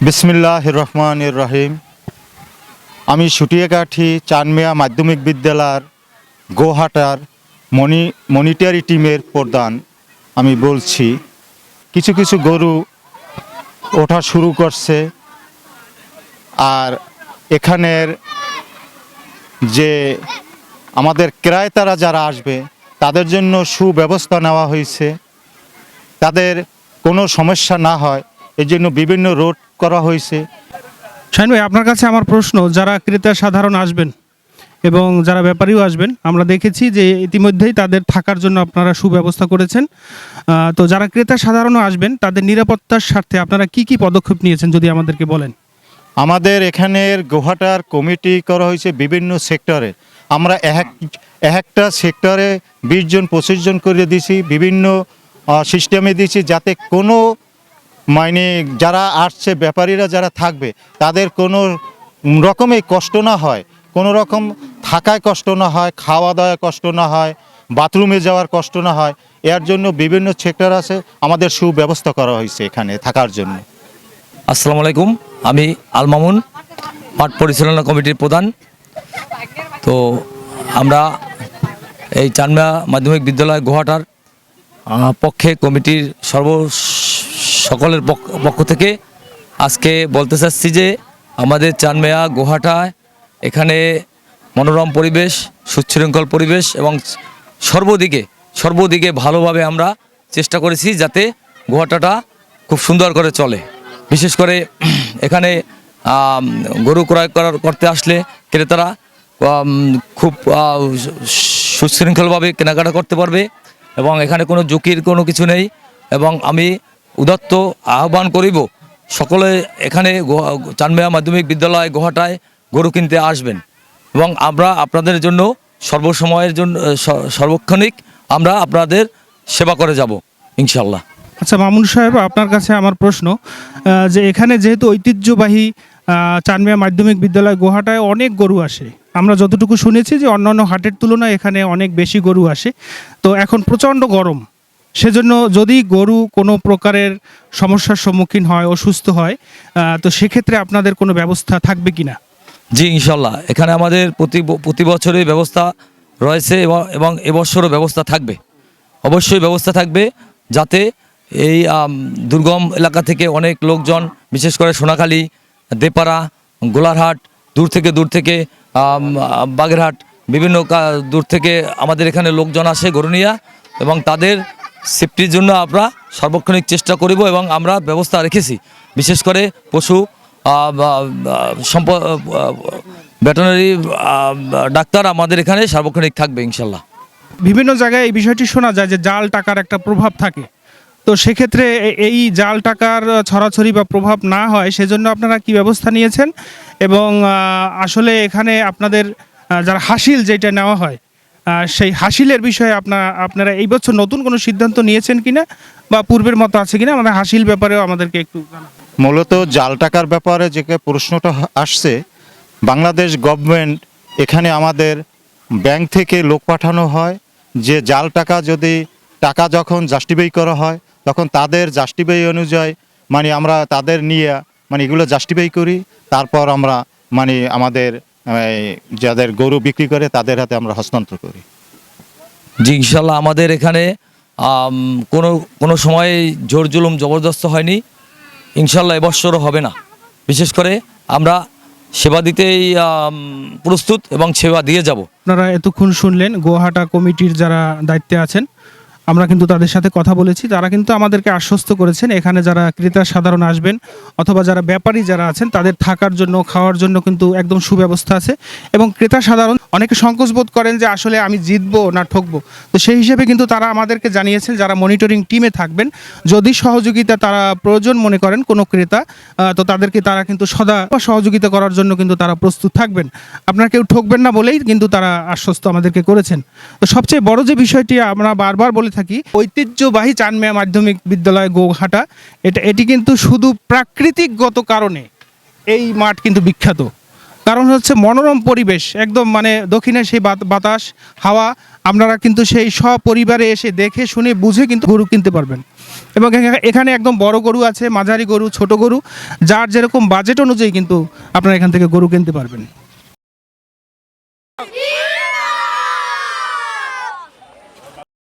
বিসমিল্লাহির রহমানির রহিম। আমি সুটিয়াকাঠি চানমিয়া মাধ্যমিক বিদ্যালয়ের গোহাটার মনিটারি টিমের প্রধান আমি বলছি। কিছু কিছু গরু ওঠা শুরু করছে, আর এখানের যে আমাদের ক্রেতারা যারা আসবে তাদের জন্য সুব্যবস্থা নেওয়া হয়েছে, তাদের কোনো সমস্যা না হয় এই জন্য বিভিন্ন রোড করা হয়েছে। শাহিন ভাই, আপনার কাছে আমার প্রশ্ন, যারা ক্রেতা সাধারণ আসবেন এবং যারা ব্যাপারীও আসবেন, আমরা দেখেছি যে ইতিমধ্যেই তাদের থাকার জন্য আপনারা সুব্যবস্থা করেছেন। তো যারা ক্রেতা সাধারণও আসবেন তাদের নিরাপত্তার স্বার্থে আপনারা কি কি পদক্ষেপ নিয়েছেন যদি আমাদেরকে বলেন। আমাদের এখানের গোহাটার কমিটি করা হয়েছে বিভিন্ন সেক্টরে। আমরা একটা সেক্টরে 20 জন 25 জন করে দিয়েছি, বিভিন্ন সিস্টেমে দিয়েছি, যাতে কোনো মানে যারা আসছে ব্যাপারীরা যারা থাকবে তাদের কোনো রকমে কষ্ট না হয়, কোনো রকম থাকায় কষ্ট না হয়, খাওয়া দাওয়ায় কষ্ট না হয়, বাথরুমে যাওয়ার কষ্ট না হয়। এর জন্য বিভিন্ন সেক্টর আছে, আমাদের সুব্যবস্থা করা হয়েছে এখানে থাকার জন্য। আসসালামু আলাইকুম, আমি আল মামুন, মাঠ পরিচালনা কমিটির প্রধান। তো আমরা এই চানমিয়া মাধ্যমিক বিদ্যালয় গোহাটার পক্ষে কমিটির সকলের পক্ষ থেকে আজকে বলতে চাচ্ছি যে আমাদের চানমিয়া গোহাটায় এখানে মনোরম পরিবেশ, সুশৃঙ্খল পরিবেশ এবং সর্বদিকে ভালোভাবে আমরা চেষ্টা করেছি যাতে গোহাটাটা খুব সুন্দর করে চলে। বিশেষ করে এখানে গরু ক্রয় করতে আসলে ক্রেতারা খুব সুশৃঙ্খলভাবে কেনাকাটা করতে পারবে এবং এখানে কোনো ঝুঁকির কোনো কিছু নেই। এবং আমি উদাত্ত আহ্বান করিব সকলে এখানে চানমিয়া মাধ্যমিক বিদ্যালয় গোহাটায় গরু কিনতে আসবেন এবং আমরা আপনাদের জন্য সর্বসময়ের জন্য সর্বক্ষণিক আমরা আপনাদের সেবা করে যাব ইনশাল্লাহ। আচ্ছা মামুন সাহেব, আপনার কাছে আমার প্রশ্ন, যে এখানে যেহেতু ঐতিহ্যবাহী চানমিয়া মাধ্যমিক বিদ্যালয় গোহাটায় অনেক গরু আসে, আমরা যতটুকু শুনেছি যে অন্যান্য হাটের তুলনায় এখানে অনেক বেশি গরু আসে। তো এখন প্রচণ্ড গরম, সেজন্য যদি গরু কোনো প্রকারের সমস্যার সম্মুখীন হয়, অসুস্থ হয়, তো সেক্ষেত্রে আপনাদের কোনো ব্যবস্থা থাকবে কিনা? জি ইনশাল্লাহ, এখানে আমাদের প্রতি বছরই ব্যবস্থা রয়েছে এবং এবছরও ব্যবস্থা থাকবে, অবশ্যই ব্যবস্থা থাকবে, যাতে এই দুর্গম এলাকা থেকে অনেক লোকজন, বিশেষ করে সোনাখালী, দেপাড়া, গোলারহাট, দূর থেকে বাগেরহাট, বিভিন্ন দূর থেকে আমাদের এখানে লোকজন আসে গরু নিয়ে, এবং তাদের সেফটির জন্য আমরা সার্বক্ষণিক চেষ্টা করিব এবং আমরা ব্যবস্থা রেখেছি। বিশেষ করে পশু ভেটেরিনারি ডাক্তার আমাদের এখানে সার্বক্ষণিক থাকবে ইনশাল্লাহ। বিভিন্ন জায়গায় এই বিষয়টি শোনা যায় যে জাল টাকার একটা প্রভাব থাকে, তো সেক্ষেত্রে এই জাল টাকার ছড়াছড়ি বা প্রভাব না হয় সেজন্য আপনারা কি ব্যবস্থা নিয়েছেন? এবং আসলে এখানে আপনাদের যারা হাসিল যেটা নেওয়া হয়, সেই হাসিলের বিষয়ে আপনারা এই বছর নতুন কোনো সিদ্ধান্ত নিয়েছেন কিনা বা পূর্বের মতো আছে কিনা? আমাদের হাসিল ব্যাপারেও আমাদেরকে একটু মূলত জাল টাকার ব্যাপারে যে প্রশ্নটা আসছে, বাংলাদেশ গভর্নমেন্ট এখানে আমাদের ব্যাংক থেকে লোক পাঠানো হয়, যে জাল টাকা যদি টাকা যখন জাস্টিফাই করা হয় তখন তাদের জাস্টিফাই অনুযায়ী মানে আমরা তাদের নিয়ে মানে এগুলো জাস্টিফাই করি, তারপর আমরা মানে আমাদের যাদের গরু বিক্রি করে তাদের হাতে আমরা হস্তান্তর করি। জি ইনশাল্লাহ, আমাদের এখানে কোনো সময় জোর জুলুম জবরদস্ত হয়নি, ইনশাল্লাহ এবছরও হবে না। বিশেষ করে আমরা সেবা দিতেই প্রস্তুত এবং সেবা দিয়ে যাব। আপনারা এতক্ষণ শুনলেন গোহাটা কমিটির যারা দায়িত্বে আছেন, আমরা কিন্তু তাদের সাথে কথা বলেছি, তারা কিন্তু আমাদেরকে আশ্বস্ত করেছেন এখানে যারা ক্রেতা সাধারণ আসবেন অথবা যারা ব্যাপারী যারা আছেন তাদের থাকার জন্য খাওয়ার জন্য কিন্তু একদম সুব্যবস্থা আছে। এবং ক্রেতা সাধারণ অনেকে সংকোচ বোধ করেন যে আসলে আমি জিতবো না ঠকবো, তো সেই হিসেবে কিন্তু তারা আমাদেরকে জানিয়েছেন যারা মনিটরিং টিমে থাকবেন, যদি সহযোগিতা তারা প্রয়োজন মনে করেন কোনো ক্রেতা, তো তাদেরকে তারা কিন্তু সদা সহযোগিতা করার জন্য কিন্তু তারা প্রস্তুত থাকবেন। আপনারা কেউ ঠকবেন না বলেই কিন্তু তারা আশ্বস্ত আমাদেরকে করেছেন। তো সবচেয়ে বড় যে বিষয়টি আমরা বারবার বলে থাকি, ঐতিহ্যবাহী চানমিয়া মাধ্যমিক বিদ্যালয় গোহাটা এটি কিন্তু শুধু প্রাকৃতিকগত কারণে এই মাঠ কিন্তু বিখ্যাত, কারণ হচ্ছে মনোরম পরিবেশ, একদম মানে দক্ষিণে সেই বাতাস হাওয়া, আপনারা কিন্তু সেই সপরিবারে এসে দেখে শুনে বুঝে কিন্তু গরু কিনতে পারবেন। এবং এখানে একদম বড় গরু আছে, মাঝারি গরু, ছোট গরু, যার যেরকম বাজেট অনুযায়ী কিন্তু আপনারা এখান থেকে গরু কিনতে পারবেন।